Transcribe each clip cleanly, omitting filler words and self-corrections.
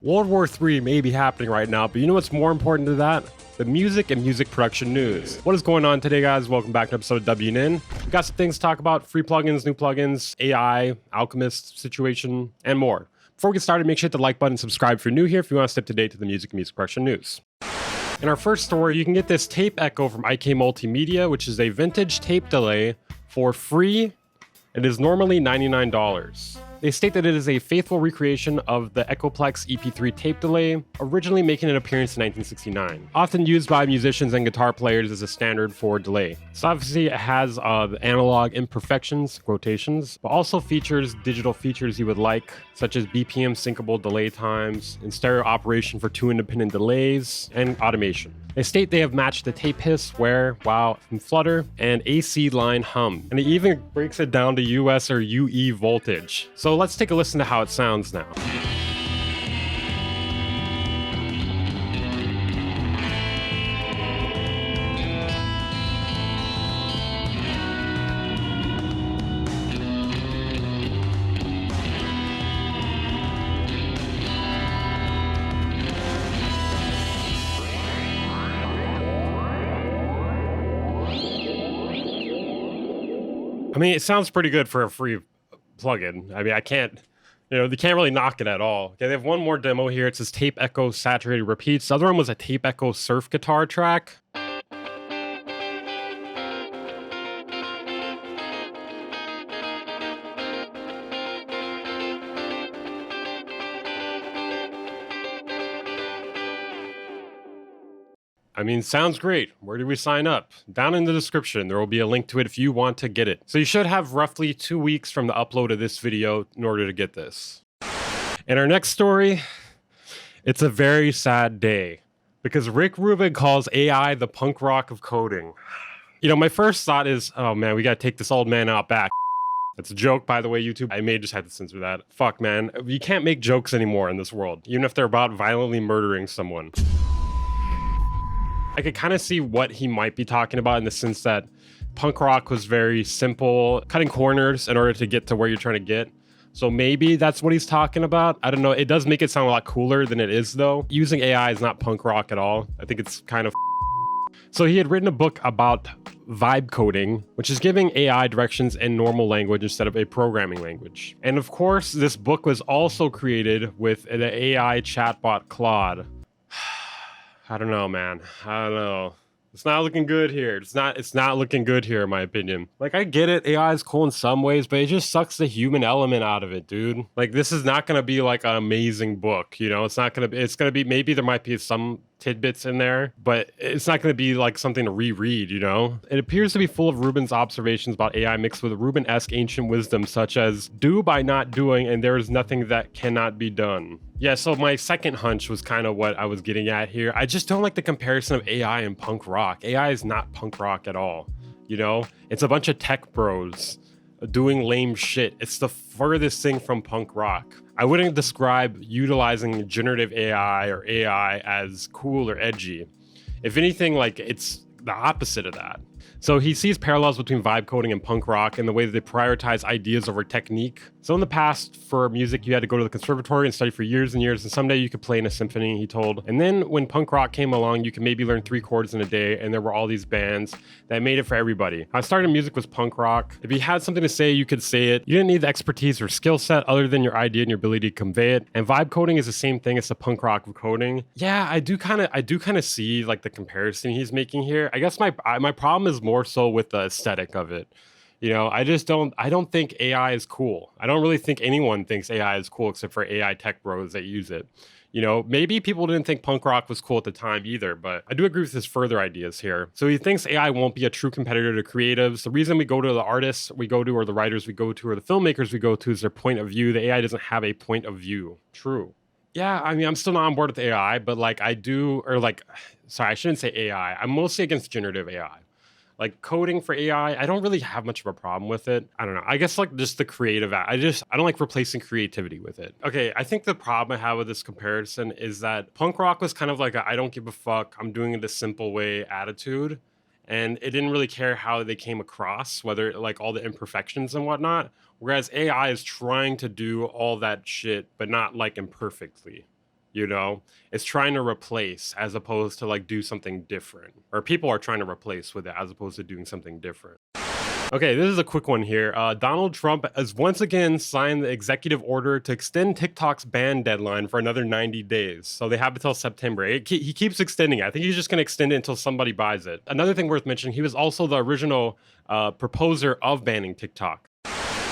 World War III may be happening right now, but you know what's more important to that? The music and music production news. What is going on today, guys? Welcome back to an episode of WN. We got some things to talk about: free plugins, new plugins, AI, Alchemist situation, and more. Before we get started, make sure to hit the like button and subscribe if you're new here if you want to stay up to date to the music and music production news. In our first story, you can get this tape echo from MULTIMEDIA, which is a vintage tape delay for free. It is normally $99. They state that it is a faithful recreation of the Echoplex EP3 tape delay, originally making an appearance in 1969. Often used by musicians and guitar players as a standard for delay. So obviously it has analog imperfections, quotations, but also features digital features you would like, such as BPM syncable delay times, and stereo operation for 2 independent delays, and automation. They state they have matched the tape hiss, wear, wow, and flutter, and AC line hum. And it even breaks it down to US or UE voltage. So let's take a listen to how it sounds now. I mean, it sounds pretty good for a free plugin. I mean, they can't really knock it at all. Okay, they have one more demo here. It says Tape Echo Saturated Repeats. The other one was a Tape Echo Surf Guitar track. I mean, sounds great. Where do we sign up? Down in the description, there will be a link to it if you want to get it. So you should have roughly 2 weeks from the upload of this video in order to get this. In our next story, it's a very sad day because Rubin calls AI the punk rock of coding. You know, my first thought is, oh man, we gotta take this old man out back. That's a joke, by the way, YouTube. I may just have to censor that. Fuck, man. You can't make jokes anymore in this world, even if they're about violently murdering someone. I could kind of see what he might be talking about in the sense that punk rock was very simple, cutting corners in order to get to where you're trying to get. So maybe that's what he's talking about. I don't know. It does make it sound a lot cooler than it is, though. Using AI is not punk rock at all. I think it's kind of... So he had written a book about vibe coding, which is giving AI directions in normal language instead of a programming language. And of course, this book was also created with the AI chatbot Claude. I don't know, man. I don't know. It's not looking good here. It's not looking good here, in my opinion. Like, I get it. AI is cool in some ways, but it just sucks the human element out of it, dude. Like, this is not going to be like an amazing book, you know? It's going to be, maybe there might be some tidbits in there, but it's not going to be like something to reread, you know? It appears to be full of Rubin's observations about AI mixed with Rubin-esque ancient wisdom, such as do by not doing, and there is nothing that cannot be done. Yeah, so my second hunch was kind of what I was getting at here. I just don't like the comparison of AI and punk rock. AI is not punk rock at all, you know? It's a bunch of tech bros doing lame shit. It's the furthest thing from punk rock. I wouldn't describe utilizing generative AI or AI as cool or edgy. If anything, like, it's the opposite of that. So he sees parallels between vibe coding and punk rock and the way that they prioritize ideas over technique. So in the past, for music, you had to go to the conservatory and study for years and years, and someday you could play in a symphony, he told. And then when punk rock came along, you could maybe learn 3 chords in a day, and there were all these bands that made it for everybody. I started music with punk rock. If you had something to say, you could say it. You didn't need the expertise or skill set other than your idea and your ability to convey it. And vibe coding is the same thing as the punk rock of coding. Yeah, I do kind of see like the comparison he's making here. I guess my problem is more so with the aesthetic of it. You know, I don't think AI is cool. I don't really think anyone thinks AI is cool except for AI tech bros that use it. You know, maybe people didn't think punk rock was cool at the time either, but I do agree with his further ideas here. So he thinks AI won't be a true competitor to creatives. The reason we go to the artists we go to, or the writers we go to, or the filmmakers we go to is their point of view. The AI doesn't have a point of view. True. Yeah, I mean, I'm still not on board with AI, but like I shouldn't say AI. I'm mostly against generative AI. Like coding for AI, I don't really have much of a problem with it. I don't know. I guess like just the creative, I don't like replacing creativity with it. Okay, I think the problem I have with this comparison is that punk rock was kind of like a I don't give a fuck, I'm doing it the simple way attitude. And it didn't really care how they came across, whether like all the imperfections and whatnot. Whereas AI is trying to do all that shit, but not like imperfectly. you know? It's trying to replace as opposed to like do something different. Or people are trying to replace with it as opposed to doing something different. Okay, this is a quick one here. Donald Trump has once again signed the executive order to extend TikTok's ban deadline for another 90 days. So they have until September. He keeps extending it. I think he's just going to extend it until somebody buys it. Another thing worth mentioning, he was also the original proposer of banning TikTok.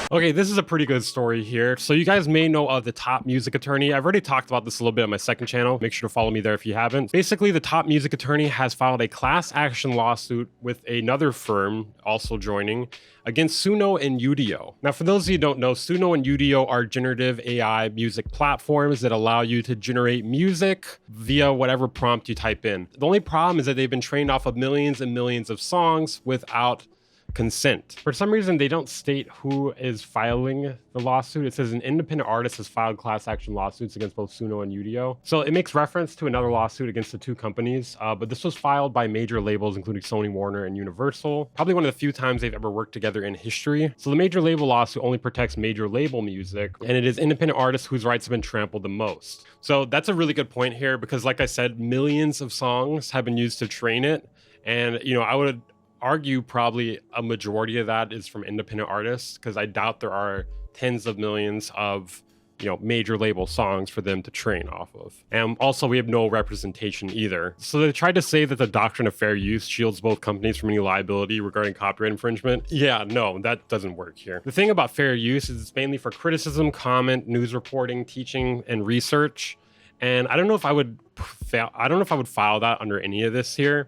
Okay, this is a pretty good story here. So you guys may know of the Top Music Attorney. I've already talked about this a little bit on my second channel. Make sure to follow me there if you haven't. Basically, the Top Music Attorney has filed a class action lawsuit with another firm also joining against SUNO and UDIO. Now, for those of you who don't know, SUNO and UDIO are generative AI music platforms that allow you to generate music via whatever prompt you type in. The only problem is that they've been trained off of millions and millions of songs without consent. For some reason, they don't state who is filing the lawsuit. It says an independent artist has filed class action lawsuits against both SUNO and UDIO. So it makes reference to another lawsuit against the two companies, but this was filed by major labels, including Sony, Warner, and Universal. Probably one of the few times they've ever worked together in history. So the major label lawsuit only protects major label music, and it is independent artists whose rights have been trampled the most. So that's a really good point here, because like I said, millions of songs have been used to train it. And, you know, I would argue probably a majority of that is from independent artists, because I doubt there are tens of millions of, you know, major label songs for them to train off of. And also we have no representation either. So they tried to say that the doctrine of fair use shields both companies from any liability regarding copyright infringement. Yeah, no, that doesn't work here. The thing about fair use is it's mainly for criticism, comment, news reporting, teaching, and research. And I don't know if I would file that under any of this here.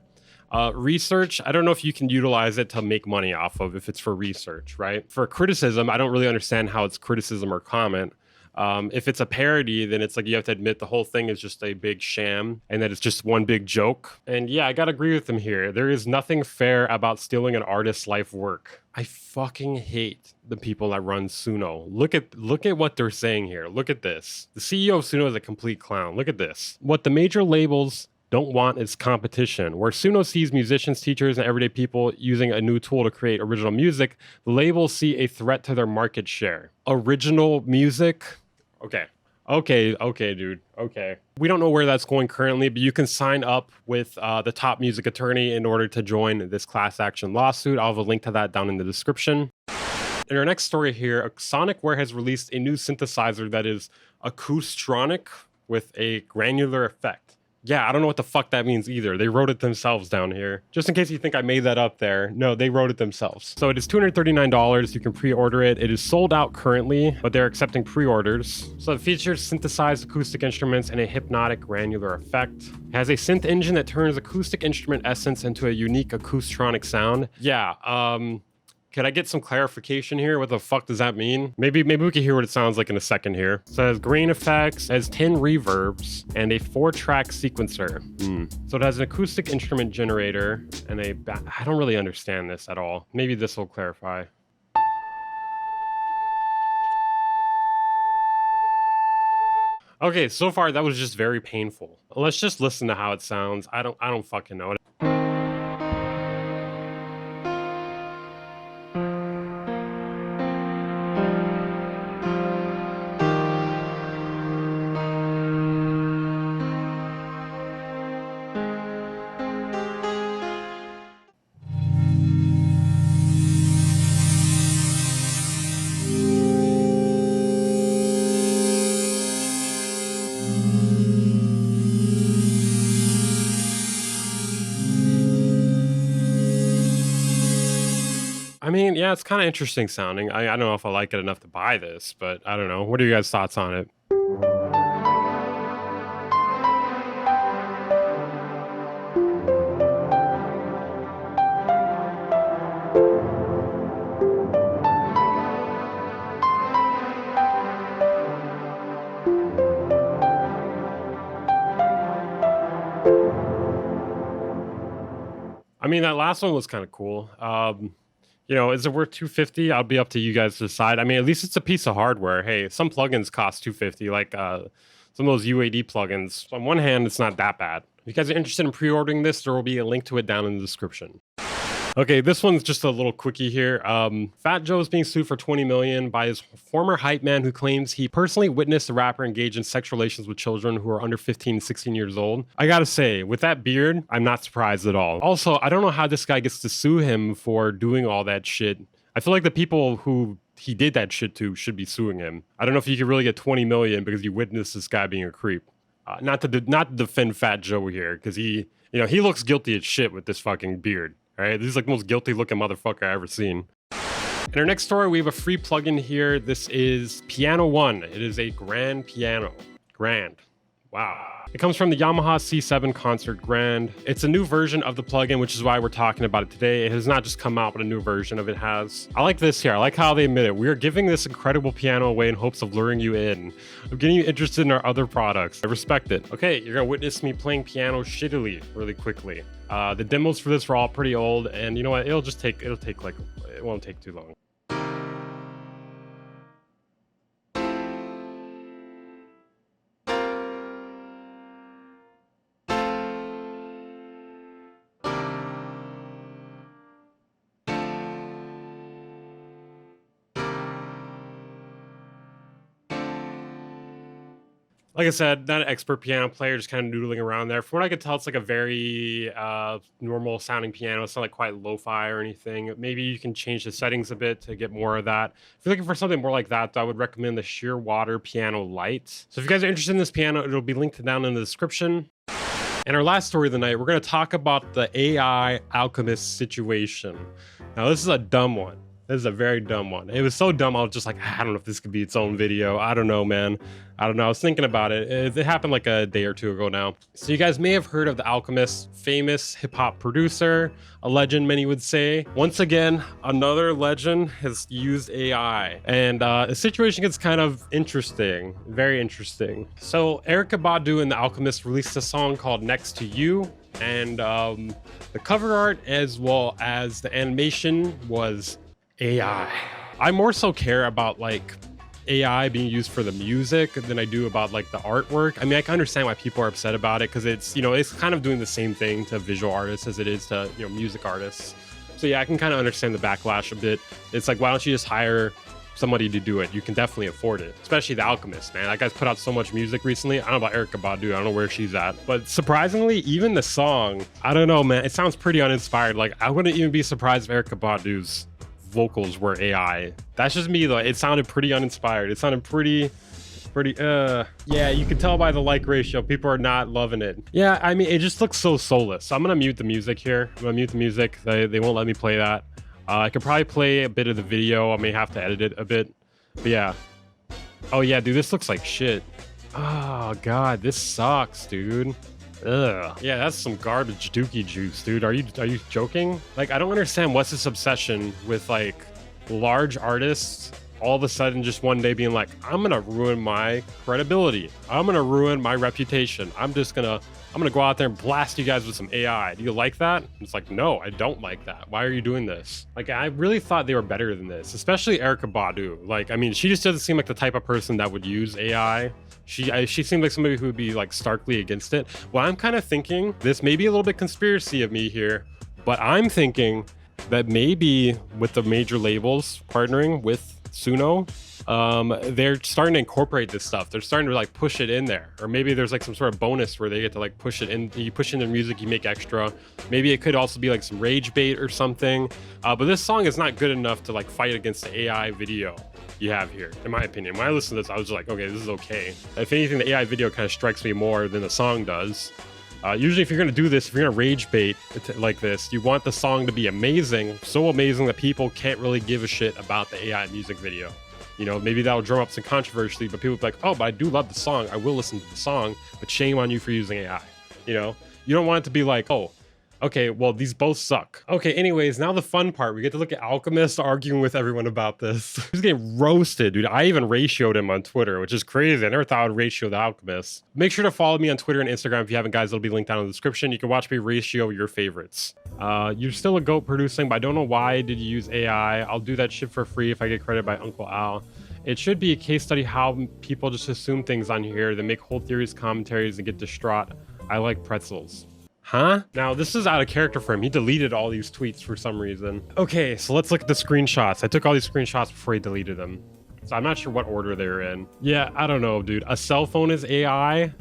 Research, I don't know if you can utilize it to make money off of if it's for research, right? For criticism, I don't really understand how it's criticism or comment. If it's a parody, then it's like you have to admit the whole thing is just a big sham and that it's just one big joke. And yeah, I gotta agree with them here. There is nothing fair about stealing an artist's life work. I fucking hate the people that run SUNO. Look at what they're saying here. Look at this. The CEO of SUNO is a complete clown. Look at this. What the major labels don't want is competition. Where SUNO sees musicians, teachers, and everyday people using a new tool to create original music, the labels see a threat to their market share. Original music? Okay, dude, okay. We don't know where that's going currently, but you can sign up with the Top Music Attorney in order to join this class action lawsuit. I'll have a link to that down in the description. In our next story here, SONICWARE has released a new synthesizer that is acoustronic with a granular effect. Yeah, I don't know what the fuck that means either. They wrote it themselves down here. Just in case you think I made that up there. No, they wrote it themselves. So it is $239. You can pre-order it. It is sold out currently, but they're accepting pre-orders. So it features synthesized acoustic instruments and a hypnotic granular effect. It has a synth engine that turns acoustic instrument essence into a unique acoustronic sound. Yeah, could I get some clarification here? What the fuck does that mean? Maybe we can hear what it sounds like in a second here. So it has grain effects, it has 10 reverbs, and a 4-track sequencer. So it has an acoustic instrument generator and I don't really understand this at all. Maybe this will clarify. Okay, so far that was just very painful. Let's just listen to how it sounds. I don't fucking know. I mean, yeah, it's kind of interesting sounding. I don't know if I like it enough to buy this, but I don't know. What are you guys' thoughts on it? I mean, that last one was kind of cool. You know, is it worth $250? I'll be up to you guys to decide. I mean, at least it's a piece of hardware. Hey, some plugins cost $250, like some of those UAD plugins. On one hand, it's not that bad. If you guys are interested in pre-ordering this, there will be a link to it down in the description. Okay, this one's just a little quickie here. Fat Joe is being sued for 20 million by his former hype man who claims he personally witnessed the rapper engage in sex relations with children who are under 15 and 16 years old. I gotta say, with that beard, I'm not surprised at all. Also, I don't know how this guy gets to sue him for doing all that shit. I feel like the people who he did that shit to should be suing him. I don't know if you could really get 20 million because you witnessed this guy being a creep. Not to defend Fat Joe here, because he looks guilty as shit with this fucking beard. All right, this is like the most guilty looking motherfucker I've ever seen. In our next story, we have a free plugin here. This is Piano One. It is a grand piano. Grand. Wow. It comes from the Yamaha C7 Concert Grand. It's a new version of the plugin, which is why we're talking about it today. It has not just come out, but a new version of it has. I like this here. I like how they admit it. We are giving this incredible piano away in hopes of luring you in, of getting you interested in our other products. I respect it. Okay, you're gonna witness me playing piano shittily really quickly. The demos for this were all pretty old, and you know what? It won't take too long. Like I said, not an expert piano player, just kind of noodling around there. From what I could tell, it's like a very normal sounding piano. It's not like quite lo-fi or anything. Maybe you can change the settings a bit to get more of that. If you're looking for something more like that, though, I would recommend the Sheer Water Piano Lite. So if you guys are interested in this piano, it'll be linked down in the description. And our last story of the night, we're going to talk about the AI Alchemist situation. Now, this is a dumb one. This is a very dumb one. It was so dumb, I was just like, I don't know if this could be its own video. I don't know, man. I don't know. I was thinking about it. It happened like a day or two ago now. So you guys may have heard of the Alchemist, famous hip-hop producer, a legend, many would say. Once again, another legend has used AI. And the situation gets kind of interesting, very interesting. So Erykah Badu and the Alchemist released a song called Next to You. And the cover art as well as the animation was AI. I more so care about like AI being used for the music than I do about like the artwork. I mean, I can understand why people are upset about it because it's, you know, it's kind of doing the same thing to visual artists as it is to, you know, music artists. So yeah, I can kind of understand the backlash a bit. It's like, why don't you just hire somebody to do it? You can definitely afford it, especially the Alchemist, man. That guy's put out so much music recently. I don't know about Erykah Badu. I don't know where she's at, but surprisingly, even the song, I don't know, man. It sounds pretty uninspired. Like I wouldn't even be surprised if Erykah Badu's vocals were AI. That's just me though. It sounded pretty uninspired. It sounded pretty yeah, you can tell by the like ratio people are not loving it. Yeah, I mean, it just looks so soulless. So I'm gonna mute the music here. I'm gonna mute the music. They won't let me play that. I could probably play a bit of the video. I may have to edit it a bit, but yeah. Oh yeah, dude, this looks like shit. Oh god, this sucks, dude. Ugh. Yeah, that's some garbage dookie juice, dude. Are you joking? Like, I don't understand what's this obsession with like large artists all of a sudden just one day being like, I'm gonna ruin my credibility. I'm gonna ruin my reputation. I'm gonna go out there and blast you guys with some AI. Do you like that? It's like, no, I don't like that. Why are you doing this? Like, I really thought they were better than this, especially Erykah Badu. Like, I mean, she just doesn't seem like the type of person that would use AI. She seemed like somebody who would be like starkly against it. Well, I'm kind of thinking this may be a little bit conspiracy of me here, but I'm thinking that maybe with the major labels partnering with SUNO, they're starting to incorporate this stuff. They're starting to like push it in there, or maybe there's like some sort of bonus where they get to like push it in. You push in their music, you make extra. Maybe it could also be like some rage bait or something. But this song is not good enough to like fight against the AI video you have here, in my opinion. When I listened to this, I was just like, okay, this is okay. If anything, the AI video kind of strikes me more than the song does. Usually if you're going to do this, if you're going to rage bait like this, you want the song to be amazing, so amazing that people can't really give a shit about the AI music video. You know, maybe that'll drum up some controversy, but people will be like, oh, but I do love the song. I will listen to the song, but shame on you for using AI. You know, you don't want it to be like, oh, okay, well, these both suck. Okay, anyways, now the fun part. We get to look at Alchemist arguing with everyone about this. He's getting roasted, dude. I even ratioed him on Twitter, which is crazy. I never thought I would ratio the Alchemist. Make sure to follow me on Twitter and Instagram if you haven't, guys. It'll be linked down in the description. You can watch me ratio your favorites. You're still a GOAT producing, but I don't know why did you use AI. I'll do that shit for free if I get credit by Uncle Al. It should be a case study how people just assume things on here, then make whole theories, commentaries, and get distraught. I like pretzels. Huh? Now, this is out of character for him. He deleted all these tweets for some reason. Okay, so let's look at the screenshots. I took all these screenshots before he deleted them. So I'm not sure what order they're in. Yeah, I don't know, dude. A cell phone is AI?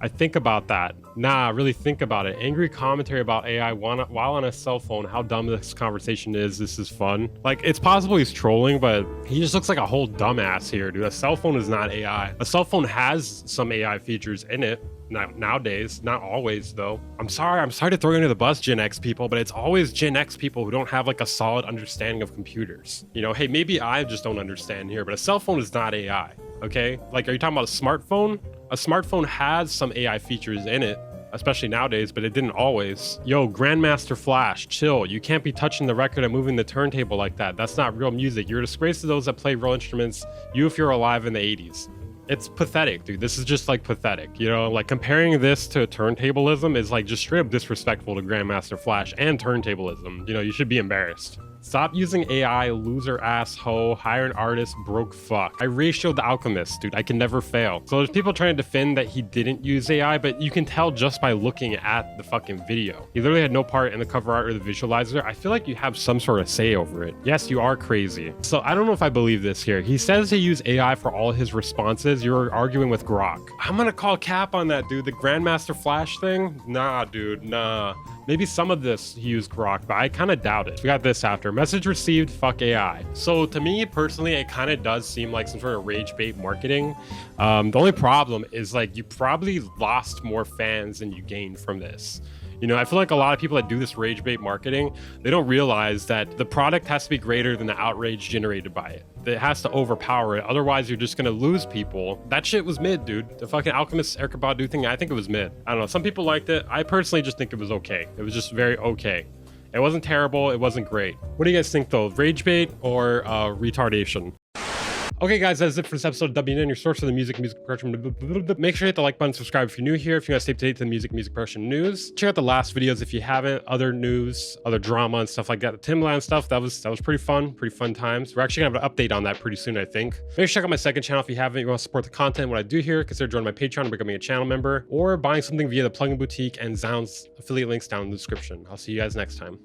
I think about that. Nah, really think about it. Angry commentary about AI while on a cell phone. How dumb this conversation is. This is fun. Like, it's possible he's trolling, but he just looks like a whole dumbass here, dude. A cell phone is not AI. A cell phone has some AI features in it. Nowadays, not always though. I'm sorry to throw you under the bus, Gen X people, but it's always Gen X people who don't have like a solid understanding of computers. You know, hey, maybe I just don't understand here, but a cell phone is not AI, okay? Like, are you talking about a smartphone? A smartphone has some AI features in it, especially nowadays, but it didn't always. Yo, Grandmaster Flash, chill. You can't be touching the record and moving the turntable like that. That's not real music. You're a disgrace to those that play real instruments, you if you're alive in the 80s. It's pathetic, dude. This is just like pathetic, you know? Like, comparing this to turntablism is like just straight up disrespectful to Grandmaster Flash and turntablism. You know, you should be embarrassed. Stop using AI, loser ass hoe, hire an artist, broke fuck. I ratioed the Alchemist, dude. I can never fail. So there's people trying to defend that he didn't use AI, but you can tell just by looking at the fucking video. He literally had no part in the cover art or the visualizer. I feel like you have some sort of say over it. Yes, you are crazy. So I don't know if I believe this here. He says he used AI for all his responses. You're arguing with Grok. I'm gonna call cap on that, dude. The Grandmaster Flash thing? Nah, dude, nah. Maybe some of this he used Grok, but I kind of doubt it. We got this after. Message received, fuck AI. So to me personally, it kind of does seem like some sort of rage bait marketing. The only problem is, like, you probably lost more fans than you gained from this. You know, I feel like a lot of people that do this rage bait marketing, they don't realize that the product has to be greater than the outrage generated by it. It has to overpower it. Otherwise, you're just going to lose people. That shit was mid, dude. The fucking Alchemist Erykah Badu thing, I think it was mid. I don't know. Some people liked it. I personally just think it was okay. It was just very okay. It wasn't terrible. It wasn't great. What do you guys think, though? Rage bait or retardation? Okay, guys, that's it for this episode of WN, your source for the music production. Make sure to hit the like button, subscribe if you're new here. If you want to stay up to date to the music production news, check out the last videos if you haven't. Other news, other drama and stuff like that. The Timbaland stuff, that was pretty fun times. We're actually gonna have an update on that pretty soon, I think. Make sure to check out my second channel if you haven't. You want to support the content, what I do here, consider joining my Patreon and becoming a channel member, or buying something via the Plugin Boutique and Zounds affiliate links down in the description. I'll see you guys next time.